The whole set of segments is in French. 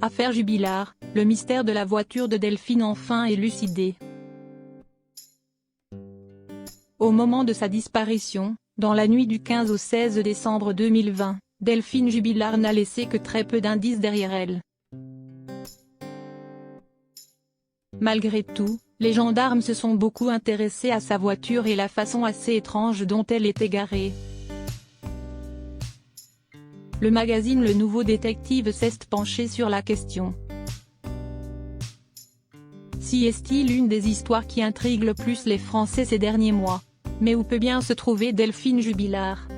Affaire Jubilard, le mystère de la voiture de Delphine enfin élucidé. Au moment de sa disparition, dans la nuit du 15 au 16 décembre 2020, Delphine Jubilard n'a laissé que très peu d'indices derrière elle. Malgré tout, les gendarmes se sont beaucoup intéressés à sa voiture et la façon assez étrange dont elle était garée. Le magazine Le Nouveau Détective s'est penché sur la question. Si est-il l'une des histoires qui intriguent le plus les Français ces derniers mois? Mais où peut bien se trouver Delphine Jubilard?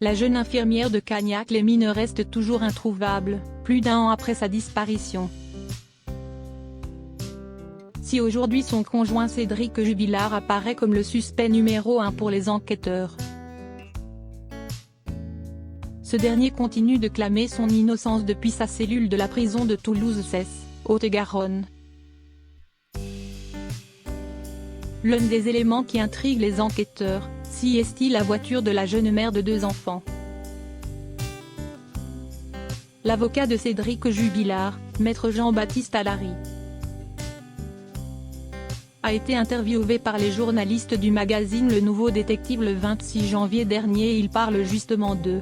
La jeune infirmière de Cagnac-les-Mines reste toujours introuvable, plus d'1 an après sa disparition. Si aujourd'hui son conjoint Cédric Jubilard apparaît comme le suspect numéro 1 pour les enquêteurs, ce dernier continue de clamer son innocence depuis sa cellule de la prison de Toulouse-Cesse, Haute-Garonne. L'un des éléments qui intrigue les enquêteurs, si est-il la voiture de la jeune mère de 2 enfants. L'avocat de Cédric Jubilard, maître Jean-Baptiste Allary, a été interviewé par les journalistes du magazine Le Nouveau Détective le 26 janvier dernier et il parle justement de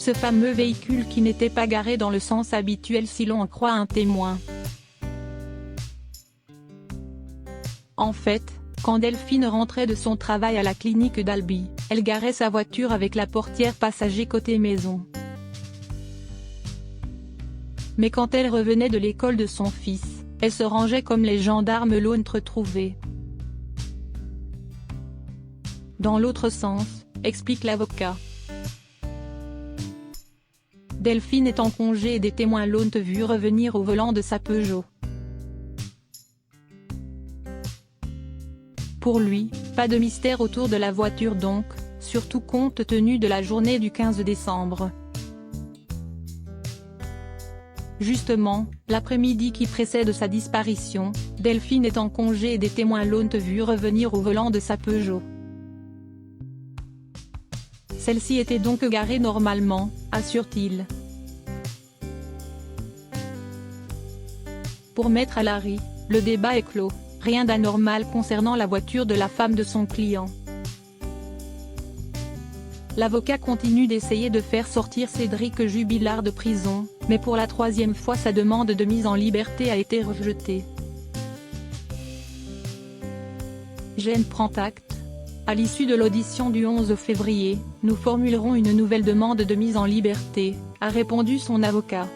ce fameux véhicule qui n'était pas garé dans le sens habituel si l'on en croit un témoin. En fait, quand Delphine rentrait de son travail à la clinique d'Albi, elle garait sa voiture avec la portière passager côté maison. Mais quand elle revenait de l'école de son fils, elle se rangeait comme les gendarmes l'ont retrouvée. Dans l'autre sens, explique l'avocat. Delphine est en congé et des témoins l'ont vue revenir au volant de sa Peugeot. Pour lui, pas de mystère autour de la voiture donc, surtout compte tenu de la journée du 15 décembre. Justement, l'après-midi qui précède sa disparition, Delphine est en congé et des témoins l'ont vue revenir au volant de sa Peugeot. Celle-ci était donc garée normalement, assure-t-il. Pour Maître Allary, le débat est clos. Rien d'anormal concernant la voiture de la femme de son client. L'avocat continue d'essayer de faire sortir Cédric Jubilard de prison, mais pour la 3e fois sa demande de mise en liberté a été rejetée. Gênes prend acte. À l'issue de l'audition du 11 février, nous formulerons une nouvelle demande de mise en liberté, a répondu son avocat.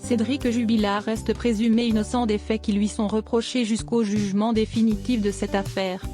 Cédric Jubilard reste présumé innocent des faits qui lui sont reprochés jusqu'au jugement définitif de cette affaire.